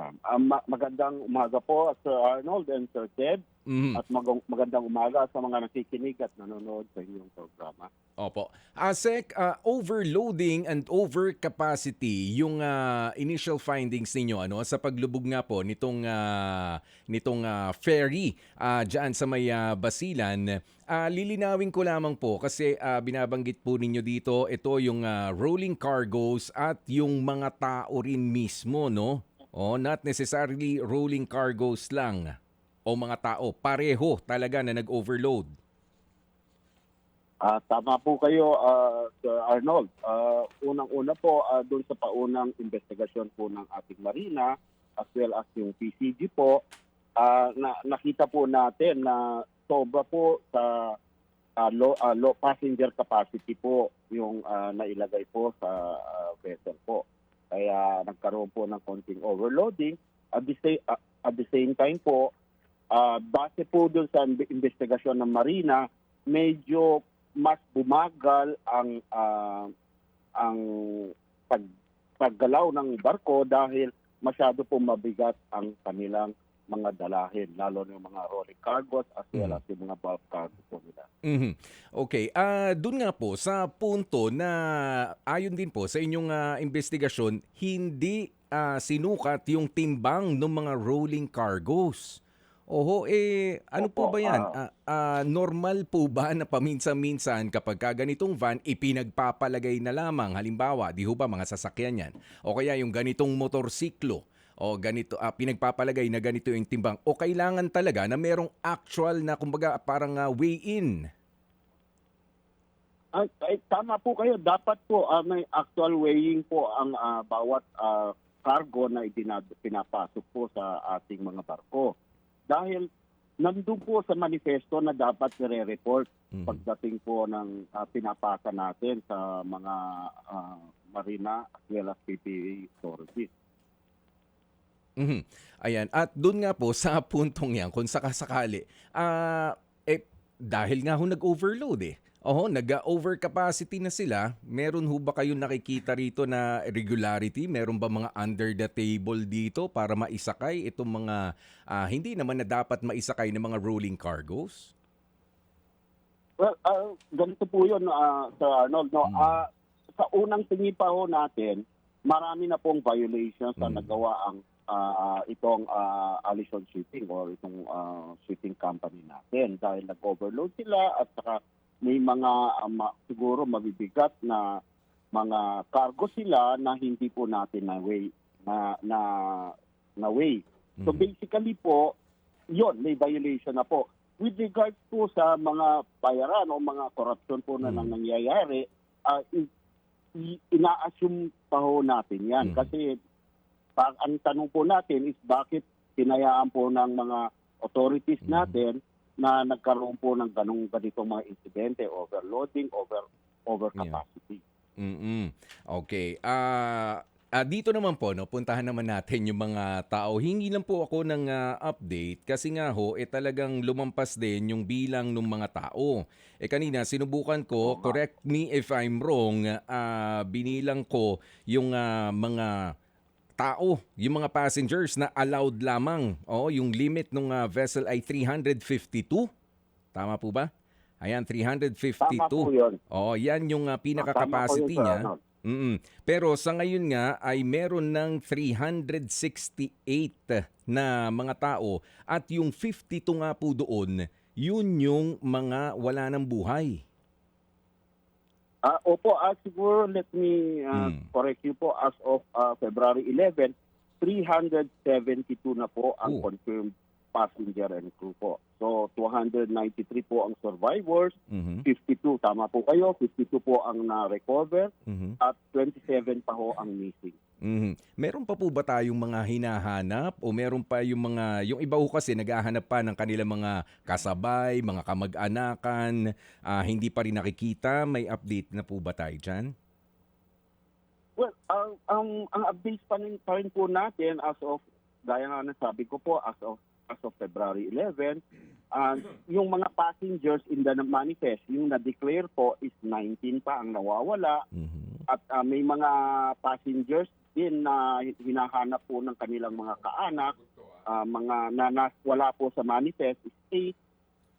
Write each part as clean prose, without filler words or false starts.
Sam. Magandang umaga po, Sir Arnold and Sir Ted. Mhm. At magandang umaga sa mga nakikinig at nanonood sa inyong programa. Opo. Sec, overloading and overcapacity yung initial findings ninyo ano sa paglubog nga po nitong ferry diyan sa may Basilan. Lilinawin ko lamang po kasi binabanggit po ninyo dito ito yung rolling cargos at yung mga tao rin mismo, no? Oh, not necessarily rolling cargos lang o mga tao, pareho talaga na nag-overload. Tama po kayo, Sir Arnold. Unang-una po, doon sa paunang investigasyon po ng ating Marina as well as yung PCG po, nakita po natin na sobra po sa low passenger capacity po yung nailagay po sa vessel po. Kaya nagkaroon po ng konting overloading. At the same time po, base po doon sa investigasyon ng Marina, medyo mas bumagal ang paggalaw ng barko dahil masyado po mabigat ang kanilang mga dalahin, lalo na yung mga rolling cargos as well as yung mga bulk cargo po nila. Mhm. Okay. Doon nga po sa punto na ayon din po sa inyong investigasyon, hindi sinukat yung timbang ng mga rolling cargos. Oho, ano po Opo, ba yan? Normal po ba na paminsan-minsan kapag ganitong van, ipinagpapalagay na lamang, halimbawa, di ho ba mga sasakyan yan? O kaya yung ganitong motorsiklo, o ganito, pinagpapalagay na ganito yung timbang, o kailangan talaga na merong actual na, kumbaga, parang weigh-in? Tama po kayo. Dapat po may actual weighing po ang bawat cargo na pinapasok po sa ating mga barko. Dahil nandun po sa manifesto na dapat nire-report pagdating po ng pinapasa natin sa mga marina as well as PPA authorities. Mhm. Ayan. At doon nga po sa puntong yan, kung sakasakali, dahil nga ho nag-overload Oho, nag-overcapacity na sila. Meron ho ba kayong nakikita rito na regularity? Meron ba mga under the table dito para maisakay itong mga hindi naman na dapat maisakay ng mga rolling cargos? Well, ganito po yun, Sir Arnold. No? Sa unang tingin pa ho natin, marami na pong violations na nagawa ang itong Allison Shipping or itong shipping company natin dahil nag-overload sila at saka may mga siguro mabibigat na mga cargo sila na hindi po natin na weigh. So basically po, yon may violation na po. With regards po sa mga bayaran o mga corruption po na nangyayari, ina-assume pa ho natin yan. Kasi ang tanong po natin is bakit pinayaan po ng mga authorities natin na nagkaroon po ng ganitong mga insidente, overloading, overcapacity. Okay. Dito naman po, no, puntahan naman natin yung mga tao. Hingi lang po ako ng update kasi nga ho, talagang lumampas din yung bilang ng mga tao. Kanina, sinubukan ko, correct me if I'm wrong, binilang ko yung mga tao, yung mga passengers na allowed lamang. Yung limit ng vessel ay 352. Tama po ba? Ayan, 352. Tama po yun. Yan yung pinaka-capacity niya. Pero sa ngayon nga ay meron ng 368 na mga tao at yung 52 nga po doon, yun yung mga wala ng buhay. Opo, siguro let me correct you po. As of February 11, 372 na po ang confirmed passenger and crew po. So 293 po ang survivors, 52, tama po kayo, 52 po ang na-recover at 27 pa ho ang missing. Meron pa po ba tayong mga hinahanap o meron pa yung yung iba ho kasi naghahanap pa ng kanilang mga kasabay, mga kamag-anakan, hindi pa rin nakikita, may update na po ba tayo dyan? Well, ang updates pa rin po natin as of, gaya nga na sabi ko po, as of February 11, yung mga passengers in the manifest, yung na-declare po is 19 pa ang nawawala. At may mga passengers din na hinahanap po ng kanilang mga kaanak, mga wala po sa manifest state,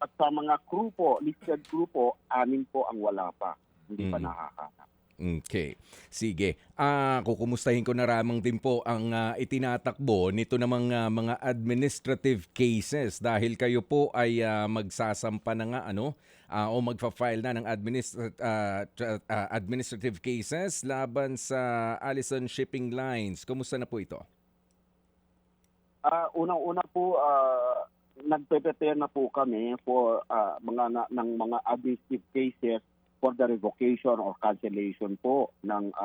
at sa mga grupo, listed grupo, 6 po ang wala pa, hindi pa nahahanap. Okay. Sige. Kukumustahin ko na ramang din po ang itinatakbo nito namang mga administrative cases dahil kayo po ay magsasampa na nga o magfa-file na ng administrative cases laban sa Allison Shipping Lines. Kumusta na po ito? Unang-una po, nagpe-prepare na po kami for ng mga administrative cases for the revocation or cancellation po ng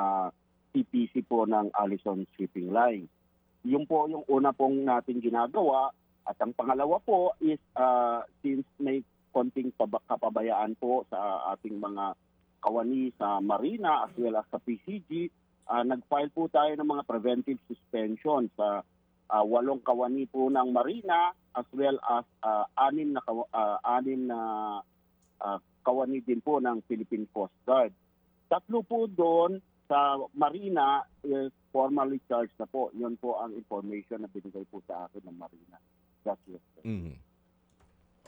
CPC po ng Allison Shipping Line. Yung po yung una pong natin ginagawa, at ang pangalawa po is since may konting kapabayaan po sa ating mga kawani sa Marina as well as sa PCG, nag-file po tayo ng mga preventive suspension sa 8 kawani po ng Marina as well as 6 na kawani din po ng Philippine Coast Guard. 3 po doon sa Marina is formally charged na po. Yun po ang information na binigay po sa akin ng Marina. That's it.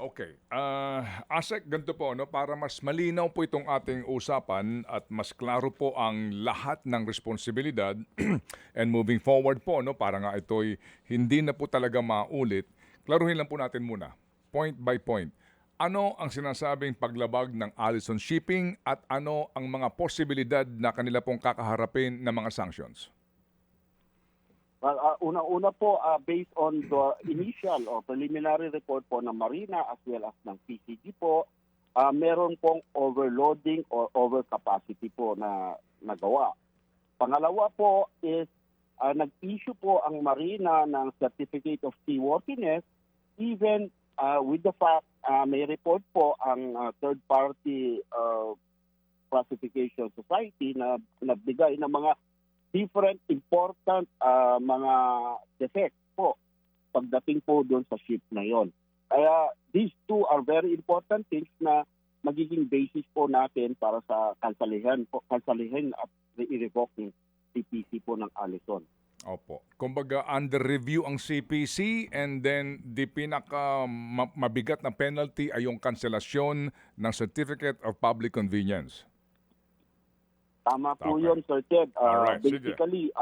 Okay. Asek, ganito po, para mas malinaw po itong ating usapan at mas klaro po ang lahat ng responsibilidad and moving forward po, para nga ito'y hindi na po talaga maulit, klaruhin lang po natin muna, point by point. Ano ang sinasabing paglabag ng Allison Shipping at ano ang mga posibilidad na kanila pong kakaharapin na mga sanctions? Well, una-una po, based on the initial or preliminary report po ng Marina as well as ng PCG po, meron pong overloading or overcapacity po na nagawa. Pangalawa po is nag-issue po ang Marina ng Certificate of Seaworthiness even with the fact may report po ang third-party classification society na nagbigay ng mga different important mga defects po pagdating po doon sa ship na yon. Kaya these two are very important things na magiging basis po natin para sa kansalihan at i-revoke ng CPC po ng Allison. Opo. Kumbaga, under review ang CPC and then the pinaka mabigat na penalty ay yung kanselasyon ng Certificate of Public Convenience. Tama po Okay. yun, Sir Ted. Alright, sige. Basically,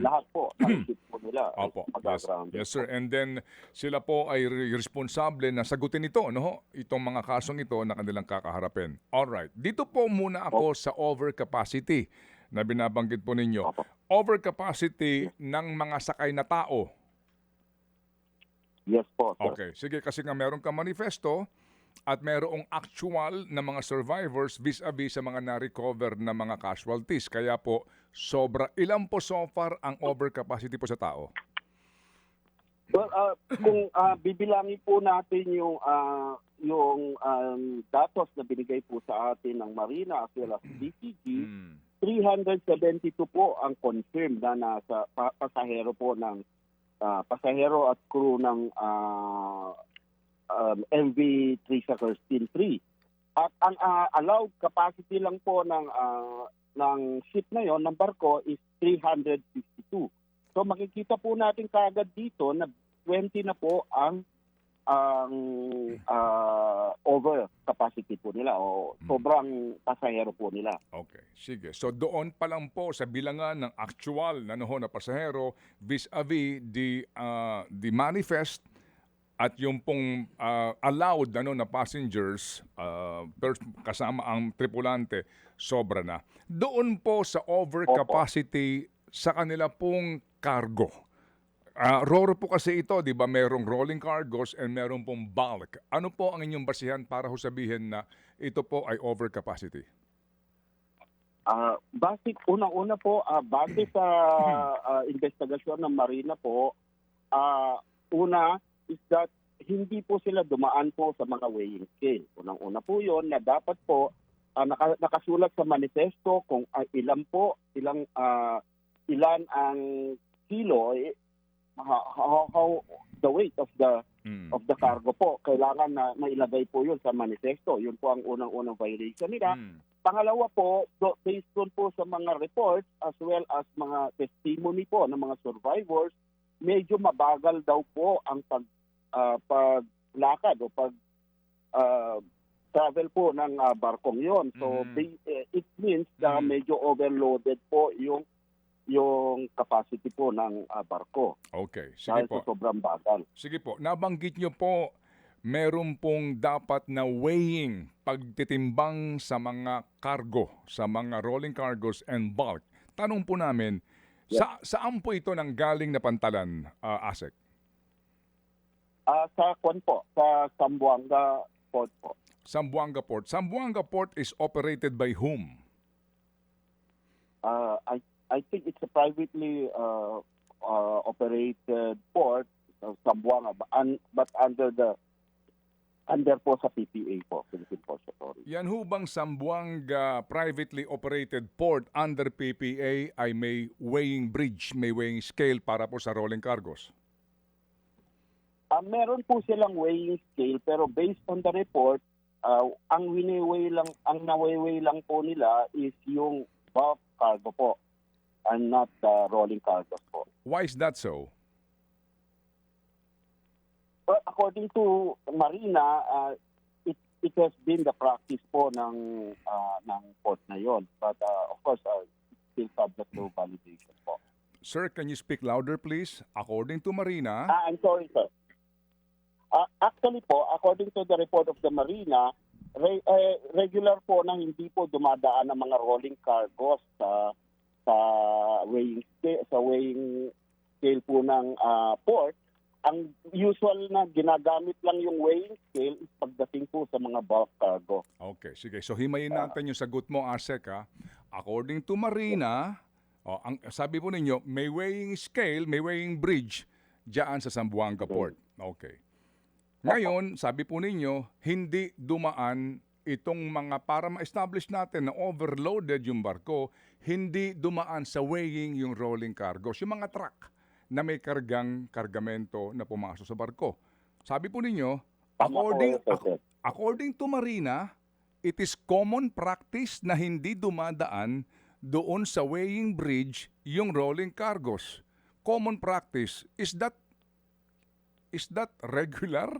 lahat po ng ship po nila ay Opo. magaground. Yes, sir. And then sila po ay responsable na sagutin ito, itong mga kasong ito na kanilang kakaharapin. Alright. Dito po muna ako sa overcapacity na binabanggit po ninyo. Opo. Overcapacity ng mga sakay na tao. Yes po, sir. Okay. Sige, kasi nga meron ka manifesto at merong actual na mga survivors vis-a-vis sa mga na-recover na mga casualties. Kaya po, ilan po so far ang overcapacity po sa tao? Well, kung bibilangin po natin yung datos na binigay po sa atin ng Marina as well as DCG, 372 po ang confirmed na nasa pasahero po ng pasahero at crew ng MV Teresa Kirstine 3. At ang allowed capacity lang po ng ship na yon, ng barko, is 352. So makikita po natin kaagad dito na 20 na po ang over capacity po nila o sobrang pasahero po nila. Okay, sige. So doon pa lang po sa bilangan ng actual na pasahero vis-a-vis the manifest at yung pong allowed na passengers kasama ang tripulante, sobra na. Doon po sa overcapacity sa kanila pong cargo. Roro po kasi ito, di ba? Merong rolling cargos and merong pong bulk. Ano po ang inyong basihan para sabihin na ito po ay overcapacity? Unang-una po, base sa investigasyon ng Marina po, una is that hindi po sila dumaan po sa mga weighing scale. Unang-una po yon na dapat po nakasulat sa manifesto kung ilan ang kilo, how the weight of the cargo po. Kailangan na mailagay po yun sa manifesto. Yun po ang unang-unang violation nila. Pangalawa po, based doon po sa mga reports as well as mga testimony po ng mga survivors, medyo mabagal daw po ang paglakad o travel po ng barkong yon. So it means na medyo overloaded po yung capacity po ng barko. Okay, sige Dahil po. sa sobrang bagal. Sige po, nabanggit nyo po, meron pong dapat na weighing, pagtitimbang sa mga cargo, sa mga rolling cargos and bulk. Tanong po namin, saan po ito nang galing na pantalan, ASEC? Sa Kwan po, sa Zamboanga Port po. Zamboanga Port. Zamboanga Port is operated by whom? I think it's a privately operated port, Zamboanga, but under po sa PPA po, Philippine Ports Authority. Yan ho bang Zamboanga privately operated port under PPA ay may weighing bridge, may weighing scale para po sa rolling cargos? Meron po silang weighing scale, pero based on the report, ang naweigh lang po nila is yung bulk cargo po and not the rolling cargos po. Why is that so? But according to Marina, it has been the practice po ng port na yon. But of course, still subject to validation po. Sir, can you speak louder please? According to Marina, I'm sorry, sir. Actually po, according to the report of the Marina, regular po na hindi po dumadaan ng mga rolling cargos sa weighing scale po ng port. Ang usual na ginagamit lang yung weighing scale is pagdating po sa mga bulk cargo. okay, sige. So himayin natin yung sagot mo, ASEC. According to Marina, sabi po ninyo, may weighing scale, may weighing bridge diyan sa Zamboanga Port. Okay. Ngayon, sabi po ninyo, hindi dumaan itong mga, para ma-establish natin na overloaded yung barko, hindi dumaan sa weighing yung rolling cargos, yung mga truck na may kargamento na pumasok sa barko. Sabi po ninyo, according to Marina, it is common practice na hindi dumadaan doon sa weighing bridge yung rolling cargos. Common practice, is that regular?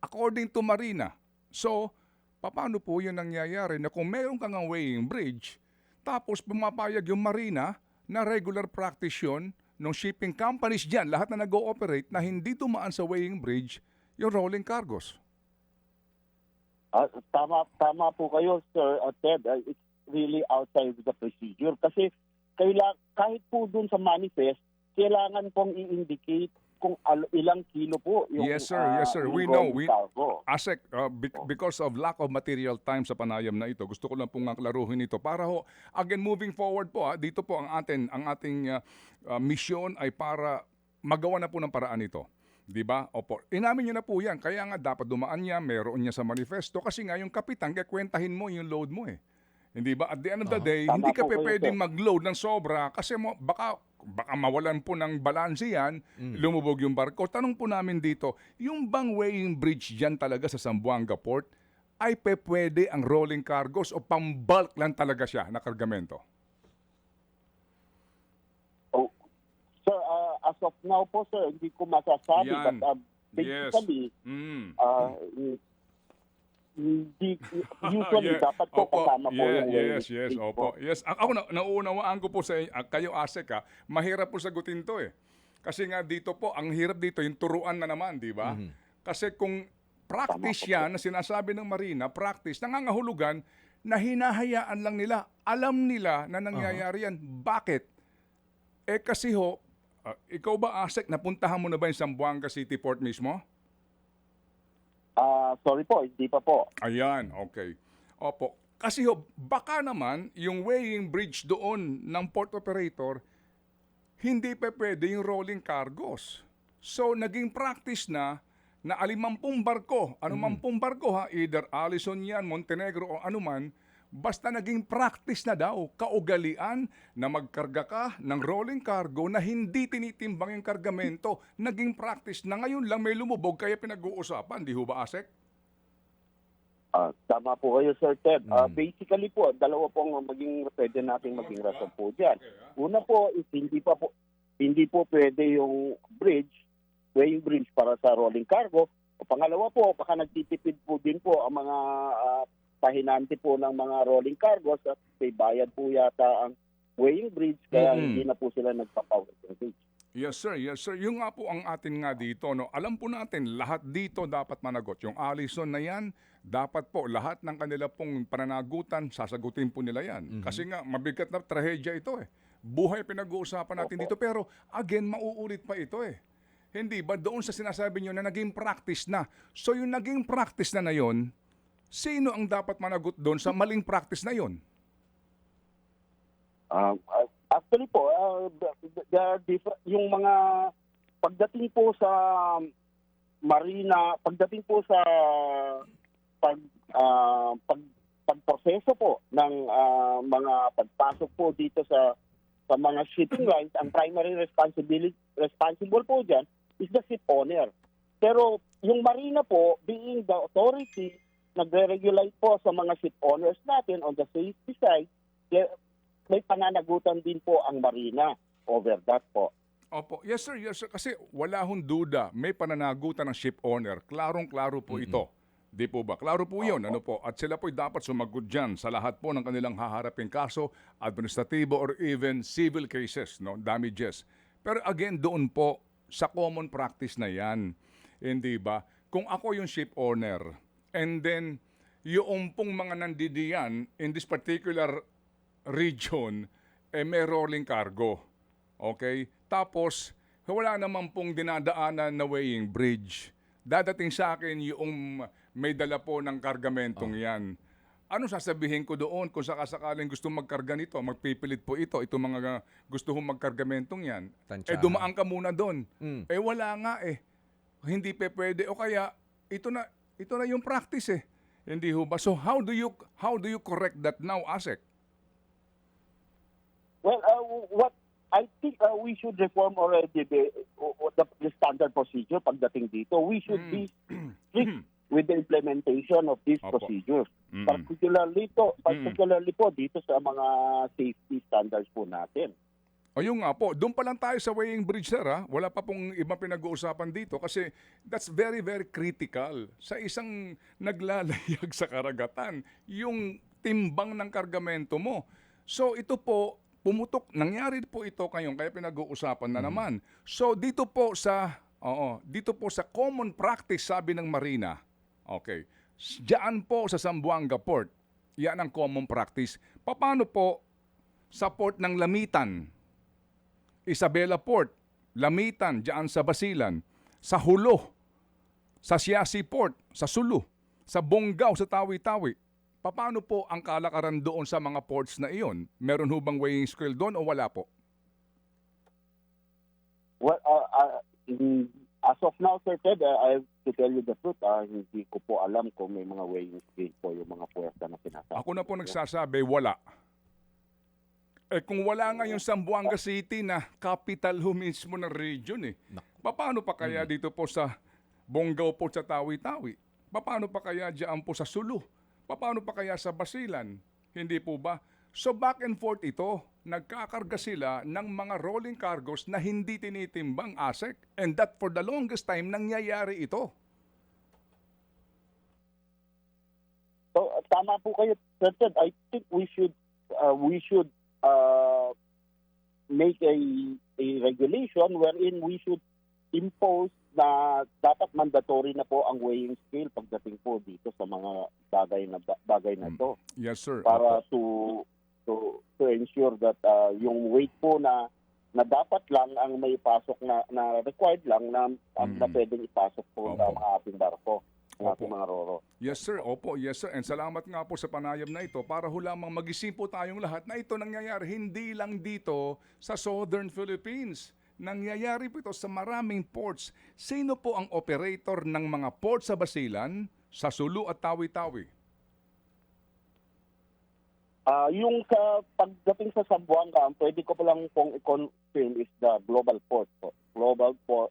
According to Marina. So, paano po yun nangyayari na kung meron kang weighing bridge, tapos pumapayag yung Marina na regular practice yun ng shipping companies dyan, lahat na nag-ooperate na hindi tumaan sa weighing bridge yung rolling cargos? Tama po kayo, Sir Ted. It's really outside the procedure. Kasi kahit po dun sa manifest, kailangan pong i-indicate kung ilang kilo po yung Yes, sir. We know. cargo. ASEC, because of lack of material time sa panayam na ito, gusto ko lang pong klaruhin ito para ho, again, moving forward po, dito po ang ating misyon ay para magawa na po ng paraan ito. Di ba? Opo. Inamin niyo na po yan. Kaya nga dapat dumaan niya, meron niya sa manifesto kasi nga yung kapitan, kwentahin mo yung load mo eh. Hindi ba? At the end of the day, Tama hindi ka po kayo, pwedeng sir. mag-load ng sobra kasi baka mawalan po ng balanse yan, lumubog yung barko. Tanong po namin dito, yung bang weighing bridge dyan talaga sa Zamboanga Port ay pwede ang rolling cargos o pang-bulk lang talaga siya na kargamento? Sir, as of now po, sir, hindi ko masasabi. Yan. But basically, usually dapat po kasama po yung weighing Yes, scale opo. po. Yes, ako nauunawaan ko po sa kayo, ASEC, mahirap po sagutin to eh. Kasi nga dito po, ang hirap dito, yung turuan na naman, di ba? Kasi kung practice yan, na sinasabi ng Marina, practice, nangangahulugan na hinahayaan lang nila. Alam nila na nangyayari yan. Bakit? Kasi ho, ikaw ba, ASEC, napuntahan mo na ba yung Zamboanga City Port mismo? Sorry po, hindi pa po. Ayan, okay. Opo. Kasi ho, baka naman yung weighing bridge doon ng port operator, hindi pa pwede yung rolling cargos. So, naging practice na 50 barko, anumampung barko ha, either Allison yan, Montenegro o anuman, basta naging practice na daw, kaugalian na magkarga ka ng rolling cargo na hindi tinitimbang yung kargamento. Naging practice na ngayon lang may lumubog kaya pinag-uusapan, di ho ba, ASEC? Tama po kayo, Sir Ted. Basically po, dalawa po ang pwede nating maging rason po dyan. Una po is hindi po pwede yung weighing bridge para sa rolling cargo. O pangalawa po, baka nagtitipid po din po ang mga pahinante po ng mga rolling cargos at may bayad po yata ang weighing bridge kaya hindi na po sila nagpa-power bridge. Yes sir, yes sir. Yung nga po ang atin nga dito, no, alam po natin lahat dito dapat managot. Yung Allison na yan, dapat po lahat ng kanila pong pananagutan, sasagutin po nila yan. Kasi nga mabigat na trahedya ito eh. Buhay pinag-uusapan natin dito pero again mauulit pa ito eh. Hindi ba doon sa sinasabi nyo na naging practice na? So yung naging practice na yon, sino ang dapat managot doon sa maling practice na yon? Actually po, yung mga pagdating po sa marina, pagdating po sa pagproseso po ng mga pagpasok po dito sa mga shipping lines, ang primary responsible po dyan is the ship owner. Pero yung marina po, being the authority, nagre-regulate po sa mga ship owners natin on the safety side, may pananagutan din po ang marina over that po. Opo, yes sir, yes sir. Kasi wala hong duda, may pananagutan ng ship owner. Klarong-klaro po ito. Di po ba? Klaro po yun. Ano po? At sila po'y dapat sumagot dyan sa lahat po ng kanilang haharaping kaso, administratibo or even civil cases, no? Damages. Pero again, doon po sa common practice na yan. Hindi ba? Kung ako yung ship owner, and then yung pong mga nandidiyan in this particular region, may rolling cargo. Okay? Tapos, wala naman pong dinadaanan na weighing bridge. Dadating sa akin yung may dala po ng kargamentong yan. Ano sasabihin ko doon kung sakasakaling gusto magkarga nito, magpipilit po itong mga gusto hong magkargamentong yan, dumaan ka muna doon. Wala nga eh. Hindi pwede. O kaya, ito na yung practice eh. Hindi ho ba? So how do you correct that now, ASEC? Well, what I think we should reform already the standard procedure pagdating dito. We should be strict with the implementation of these procedures. Particularly po dito sa mga safety standards po natin. Ayun nga po, doon pa lang tayo sa weighing bridge sir ha. Wala pa pong ibang pinag-uusapan dito kasi that's very very critical sa isang naglalayag sa karagatan, yung timbang ng kargamento mo. So ito po, nangyari po ito ngayon kaya pinag-uusapan na naman. So dito po sa common practice sabi ng Marina. Okay. Diyan po sa Zamboanga Port, yan ang common practice. Paano po sa port ng Lamitan, Isabela Port, Lamitan, diyan sa Basilan, sa Hulo, sa Siasi Port, sa Sulu, sa Bonggao, sa Tawi-Tawi. Paano po ang kalakaran doon sa mga ports na iyon? Meron ho bang weighing scale doon o wala po? Well, as of now, Sir Ted, I have to tell you the truth, hindi ko po alam kung may mga weighing scale po yung mga puwersa na sinasabi. Ako na po nagsasabi, wala. Kung wala nga yung Zamboanga City na capital ho mismo ng region paano pa kaya dito po sa Bonggao po sa Tawi-Tawi? Paano pa kaya diyan po sa Sulu? Paano pa kaya sa Basilan? Hindi po ba? So back and forth ito. Nagkakarga sila ng mga rolling cargos na hindi tinitimbang ASEC. And that for the longest time, nangyayari ito. So tama po kayo, Sir Ted. I think we should make a regulation wherein we should impose na dapat mandatory na po ang weighing scale pagdating po dito sa mga bagay na ito. Yes, sir. Para to ensure that yung weight po na dapat lang ang may pasok na required lang na pwedeng ipasok po sa mga ating barko, ng ating mga roro. Yes, sir. Opo, yes, sir. And salamat nga po sa panayam na ito para ho lamang magising po tayong lahat na ito nangyayari hindi lang dito sa Southern Philippines. Nangyayari po ito sa maraming ports. Sino po ang operator ng mga ports sa Basilan, sa Sulu at Tawi-Tawi? Yung sa pagdating sa Zamboanga, ang pwede ko pa lang pong i-confirm is the Global Port po. Global Port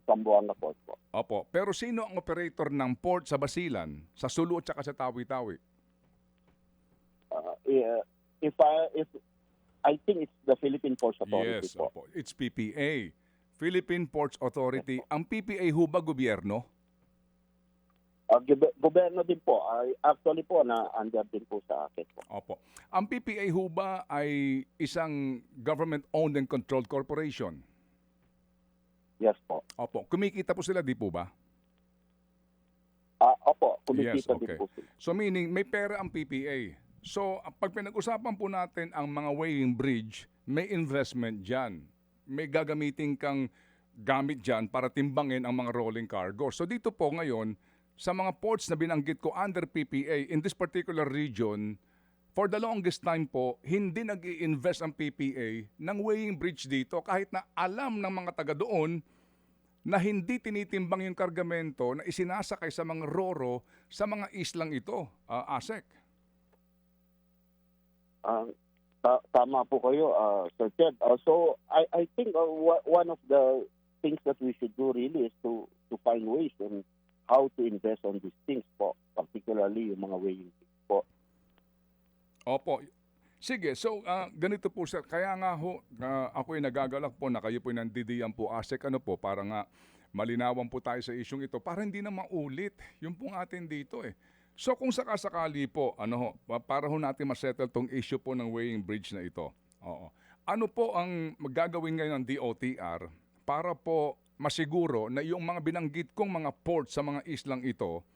Zamboanga Port po. Opo. Pero sino ang operator ng port sa Basilan, sa Sulu at saka sa Tawi-Tawi? If I think it's the Philippine Ports Authority Yes, po. opo. It's PPA. Philippine Ports Authority. Ang PPA ho ba gobyerno? Gobyerno din po. Actually po, na under din po sa akin po. Opo. Ang PPA ho ba ay isang government-owned and controlled corporation? Yes po. Opo. Kumikita po sila, di po ba? Opo, Yes, kumikita okay. din po sila. So meaning, may pera ang PPA. So, pag pinag-usapan po natin ang mga weighing bridge, may investment dyan. May gagamitin kang gamit dyan para timbangin ang mga rolling cargo. So dito po ngayon, sa mga ports na binanggit ko under PPA, in this particular region, for the longest time po, hindi nag-i-invest ang PPA ng weighing bridge dito kahit na alam ng mga taga doon na hindi tinitimbang yung kargamento na isinasakay sa mga roro sa mga islang ito, ASEC. Tama po kayo, Sir Ted. So I think one of the things that we should do really is to find ways on how to invest on these things po, particularly yung mga weighing things po. Opo. Sige, so ganito po sir, kaya nga ho, ako ay nagagalak po na kayo po nandidiyan po ASEC, ano po, para nga malinawan po tayo sa isyong ito, para hindi na maulit yung pong atin dito eh. So kung sakasakali po, ano ho, para ho natin masettle tong issue po ng weighing bridge na ito. Oo. Ano po ang magagawin ngayon ng DOTR para po masiguro na yung mga binanggit kong mga port sa mga islang ito,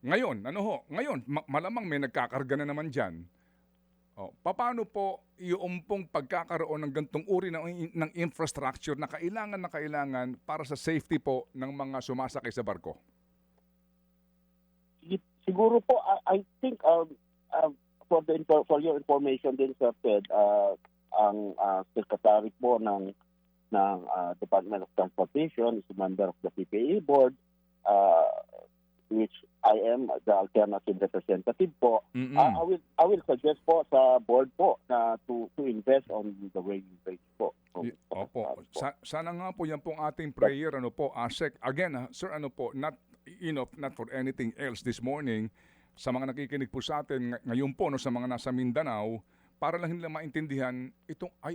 ngayon, malamang may nagkakarga na naman dyan. Paano po yung pong pagkakaroon ng gantong uri ng infrastructure na kailangan para sa safety po ng mga sumasakay sa barko? Siguro po, I think for your information din, Sir Ted, ang secretary po ng Department of Transportation is a member of the PPA board, which I am the alternative representative po. I will suggest po sa board po na to invest on the weighing bridge po. Opo. Sana nga po yan pong ating prayer, ano po, ASEC. Again, sir, ano po, not for anything else this morning, sa mga nakikinig po sa atin ngayon po, no, sa mga nasa Mindanao, para lang nila maintindihan,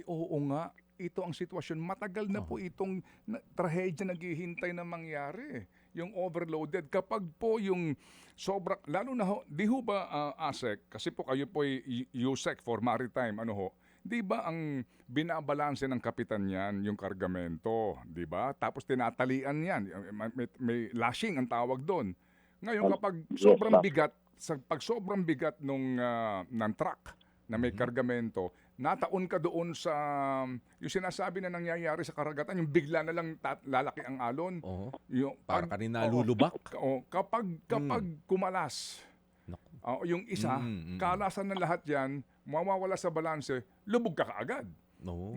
oo nga, ito ang sitwasyon. Matagal na po itong trahedya naghihintay na mangyari. Yung overloaded. Kapag po yung sobra, lalo na ho, di ho ba ASEC, kasi po kayo po USEC for maritime, ano ho, di ba ang binabalanse ng kapitan yan, yung kargamento, di ba? Tapos tinatalian yan, may lashing ang tawag doon. Ngayon kapag sobrang bigat, pag sobrang bigat ng truck na may kargamento, nataon ka doon sa yung sinasabi na nangyayari sa karagatan, yung bigla na lang lalaki ang alon. Para ka rin nalulubak. Kapag kumalas, yung isa, kalasan na lahat yan, mawawala sa balanse, lubog ka kaagad.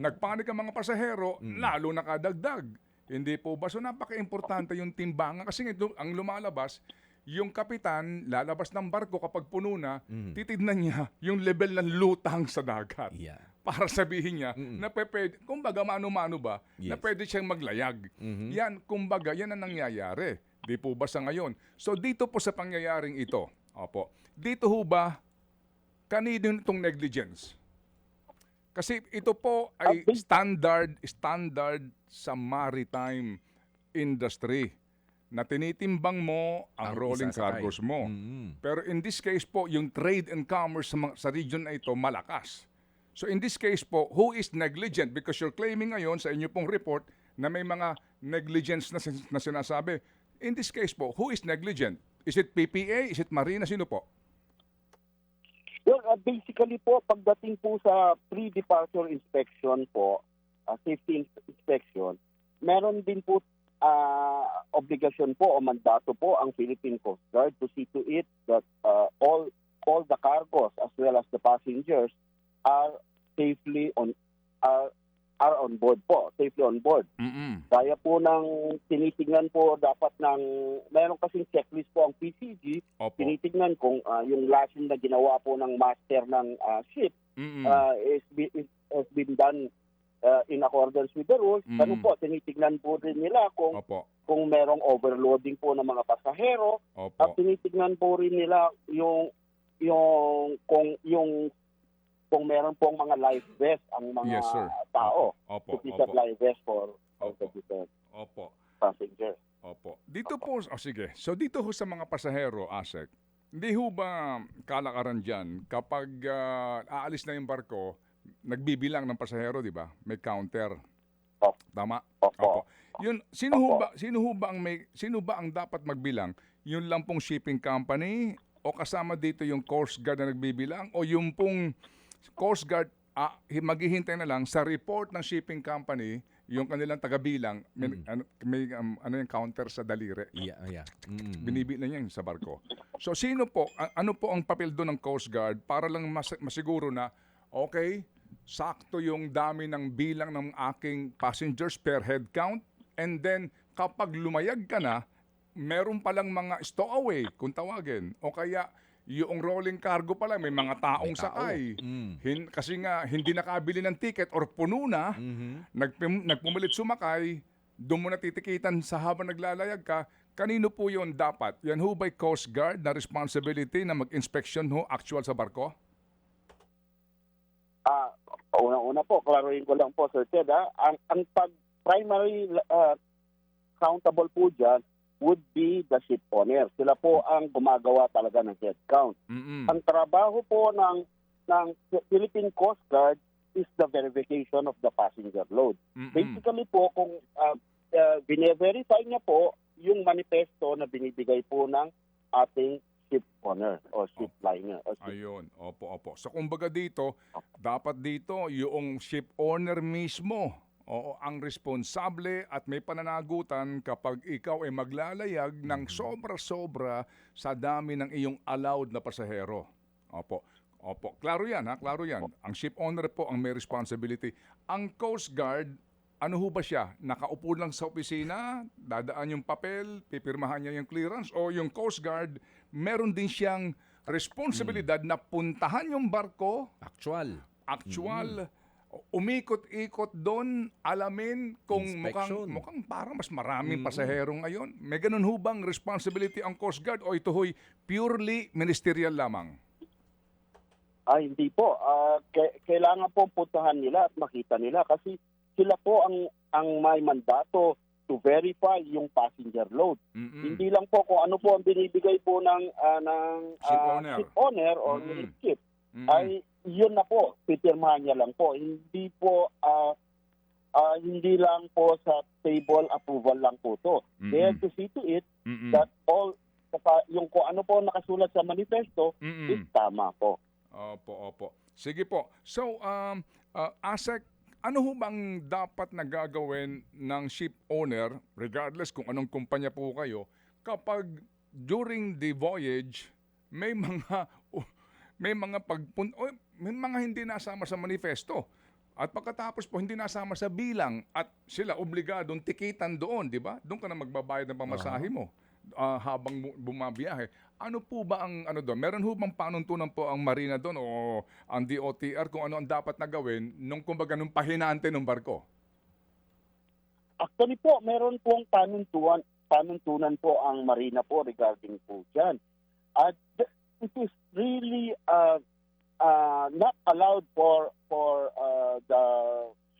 Nagpanik ang mga pasahero, lalo nakadagdag. Hindi po ba? So napaka-importante yung timbangan. Kasi ang lumalabas, yung kapitan, lalabas ng barko kapag puno na, titignan niya yung level ng lutang sa dagat. Yeah. Para sabihin niya, na pwede, kumbaga mano-mano ba, na pwede siyang maglayag. Yan, kumbaga, yan ang nangyayari. Di po ba sa ngayon? So dito po sa pangyayaring ito, dito ho ba, kanino itong negligence? Kasi ito po ay standard sa maritime industry na tinitimbang mo ang rolling isasakay. cargos mo. Pero in this case po, yung trade and commerce sa region na ito malakas. So in this case po, who is negligent? Because you're claiming ngayon sa inyo pong report na may mga negligence na sinasabi. In this case po, who is negligent? Is it PPA? Is it Marina? Sino po? Well, basically po, pagdating po sa pre-departure inspection po, safety inspection, meron din po obligasyon po o mandato po ang Philippine Coast Guard to see to it that all the cargos as well as the passengers are safely on board po, safely on board. Kaya po ng tinitingnan po dapat meron kasing checklist po ang PCG, tinitingnan kung yung lasting na ginawa po ng master ng ship has been done in accordance with the rules. Ganun po, tinitignan po rin nila kung Opo. merong overloading po ng mga pasahero. At Opo. tinitignan po rin nila kung meron pong mga life vest ang mga Yes, sir. tao. Opo. Sufficient Opo. life vest for all the Opo. different Opo. passengers. Opo. Dito po, sige. So dito ho sa mga pasahero, ASEC, hindi ho ba kalakaran dyan kapag aalis na yung barko, nagbibilang ng pasahero, di ba? May counter. Opo. Tama? Opo. Yun, sino ho ba ang dapat magbilang? Yun lang pong shipping company o kasama dito yung Coast Guard na nagbibilang o yung pong Coast Guard maghihintay na lang sa report ng shipping company yung kanilang tagabilang may yung counter sa daliri. Yeah. Binibilang niya yun sa barko. So sino po, ano po ang papel doon ng Coast Guard para lang masiguro na okay, sakto yung dami ng bilang ng aking passengers per head count and then kapag lumayag ka na, meron palang mga stowaway kung tawagin o kaya yung rolling cargo pala may mga taong May tao. sakay. Kasi nga hindi nakabili ng ticket or puno na, nagpumilit sumakay, doon mo na titikitan sa habang naglalayag ka. Kanino po yun dapat? Yan ho ba'y Coast Guard na responsibility na mag-inspection ho actual sa barko? Una po, klaruhin ko lang po, Sir Ted, ang primary countable po dyan would be the ship owner. Sila po ang gumagawa talaga ng head count. Ang trabaho po ng Philippine Coast Guard is the verification of the passenger load. Basically po, kung bine-verify niya po yung manifesto na binibigay po ng ating ship owner o ship liner. Ayun, opo. So kumbaga dito, dapat dito yung ship owner mismo ang responsable at may pananagutan kapag ikaw ay maglalayag ng sobra-sobra sa dami ng iyong allowed na pasahero. Opo. Klaro yan, ha? Klaro yan. Ang ship owner po ang may responsibility. Ang Coast Guard, ano ho ba siya? Nakaupo lang sa opisina, dadaan yung papel, pipirmahan niya yung clearance, o yung Coast Guard, meron din siyang responsibilidad na puntahan yung barko, Actual. umikot-ikot doon, alamin kung Inspection. mukhang parang mas maraming pasahero ngayon. May ganun ho bang responsibility ang Coast Guard o ito ho'y purely ministerial lamang? Hindi po. Kailangan po puntahan nila at makita nila kasi sila po ang may mandato to verify yung passenger load. Hindi lang po kung ano po ang binibigay po ng ship owner or ng ship. Ay yun na po, pipirmahan niya lang po. Hindi po hindi lang po sa table approval lang po to. They have to see to it that all yung kung ano po nakasulat sa manifesto is tama po. Opo. Sige po. So, ASEC, ano ho bang dapat na gagawin ng ship owner, regardless kung anong kumpanya po kayo, kapag during the voyage, may mga hindi nasama sa manifesto. At pagkatapos po hindi nasama sa bilang at sila obligadong tikitan doon, di ba? Doon ka na magbabayad ng pamasahe mo habang bumabiyahe. Ano po ba ang doon? Meron ho bang panuntunan po ang marina doon o ang DOTR kung ano ang dapat na gawin nung pahinante ng barko? Actually po, meron pong panuntunan po ang marina po regarding po dyan. At it is really not allowed for the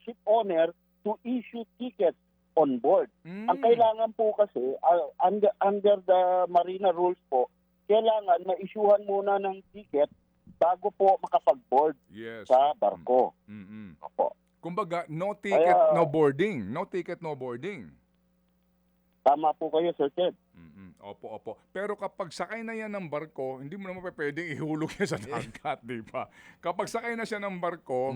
ship owner to issue tickets on board. Ang kailangan po kasi under the marina rules po, kailangan na-issuehan muna ng ticket bago po makapag-board sa barko. Opo. Kumbaga, no ticket, no boarding. No ticket, no boarding. Tama po kayo, Sir Ted. Opo. Pero kapag sakay na yan ng barko, hindi mo naman pwedeng ihulog yan sa dagat, di ba? Kapag sakay na siya ng barko,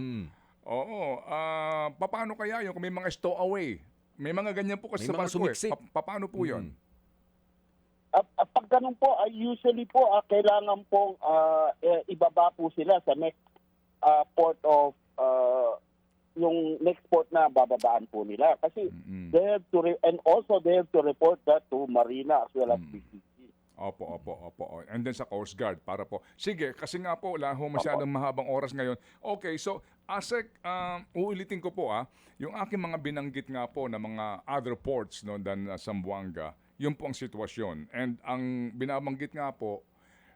paano kaya yun kung may mga stowaway? May mga ganyan po kasi May sa mga barko. sumiksik. Paano po yun? Pag ganun po, usually po, kailangan pong ibaba po sila sa next port of yung next port na bababaan po nila. Kasi they have to and also they have to report that to Marina as well as PCG. Opo. And then sa Coast Guard para po. Sige, kasi nga po, wala ho masyadong mahabang oras ngayon. Okay, so ASEC, uulitin ko po yung aking mga binanggit nga po na mga other ports no, than Zamboanga, yun po ang sitwasyon. And ang binabanggit nga po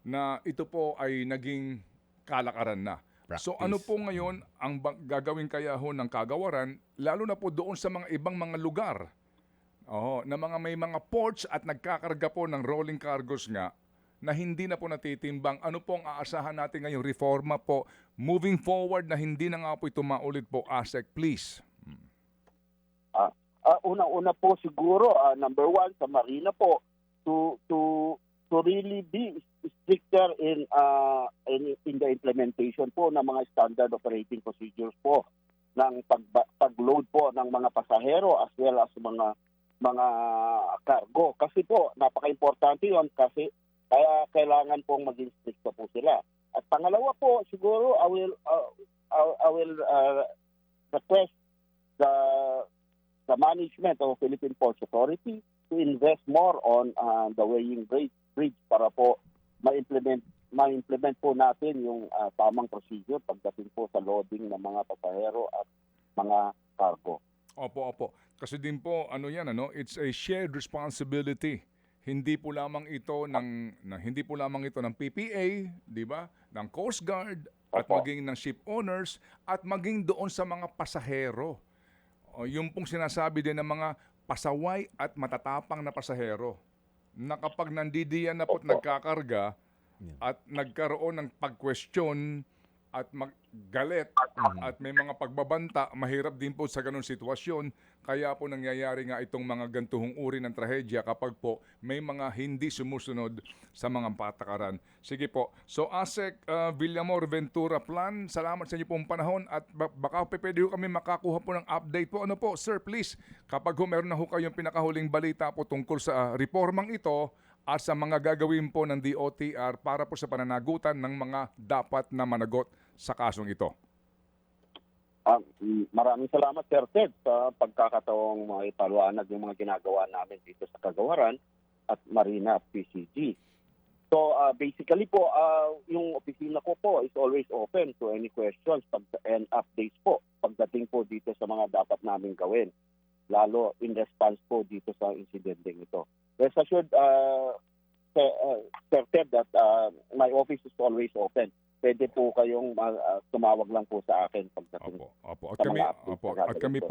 na ito po ay naging kalakaran na. So Practice. ano po ngayon ang gagawin kaya ho ng kagawaran, lalo na po doon sa mga ibang mga lugar na may mga ports at nagkakarga po ng rolling cargos nga na hindi na po natitimbang. Ano po ang aasahan natin ngayong reforma po moving forward na hindi na nga po ito maulit po, ASEC, please? Unang-una po siguro, number one, sa Marina po, to really be stricter in the implementation po ng mga standard operating procedures po ng pag-load po ng mga pasahero as well as mga cargo. Kasi po, napaka-importante yun kasi kaya kailangan pong maging stricto po sila. At pangalawa po, siguro I will request the management of Philippine Ports Authority to invest more on the weighing bridge para po ma-implement po natin yung tamang procedure pagdating po sa loading ng mga pasahero at mga cargo. Opo. Kasi din po, it's a shared responsibility. Hindi po lamang ito ng PPA, di ba? Ng Coast Guard at Opo. maging ng ship owners at maging doon sa mga pasahero. Yung pong sinasabi din ng mga pasaway at matatapang na pasahero na kapag nandidiyan na po't Opo. nagkakarga at nagkaroon ng pag-question at galit at may mga pagbabanta, mahirap din po sa ganung sitwasyon. Kaya po nangyayari nga itong mga gantuhong uri ng trahedya kapag po may mga hindi sumusunod sa mga patakaran. Sige po. So ASEC Villamor Ventura Plan, salamat sa inyo pong panahon at baka pwede ho kami makakuha po ng update po. Ano po, sir, please, kapag meron na ho kayong pinakahuling balita po tungkol sa reformang ito at sa mga gagawin po ng DOTR para po sa pananagutan ng mga dapat na managot sa kasong ito. Maraming salamat, Sir Ted, sa pagkakataong maipaliwanag yung mga ginagawa namin dito sa Kagawaran at Marina PCG. So basically po, yung opisina ko po is always open to any questions and updates po pagdating po dito sa mga dapat namin gawin, lalo in response po dito sa insidente ito. Rest assured, Sir Ted, that my office is always open. Pwede po kayong tumawag lang po sa akin pagdating. Opo. sa At mga updates na At gagawin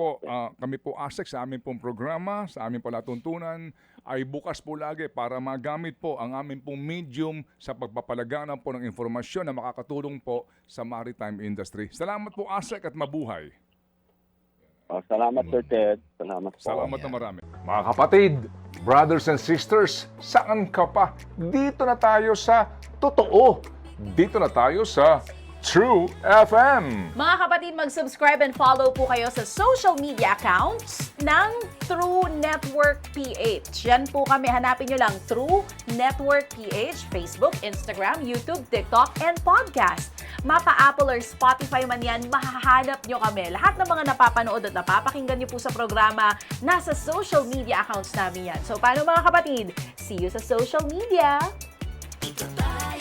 kami po ASEC sa aming pong programa, sa aming palatuntunan ay bukas po lagi para magamit po ang aming pong medium sa pagpapalagana po ng informasyon na makakatulong po sa maritime industry. Salamat po ASEC at mabuhay. Salamat, Sir Ted. Salamat po. Salamat na marami. Mga kapatid, brothers and sisters, saan ka pa? Dito na tayo sa totoo. Dito na tayo sa True FM. Mga kapatid, mag-subscribe and follow po kayo sa social media accounts ng True Network PH. Yan po kami. Hanapin nyo lang True Network PH, Facebook, Instagram, YouTube, TikTok, and podcast. Mapa Apple or Spotify man yan, mahahanap nyo kami. Lahat ng mga napapanood at napapakinggan nyo po sa programa, nasa social media accounts namin yan. So, paano mga kapatid? See you sa social media! Dito tayo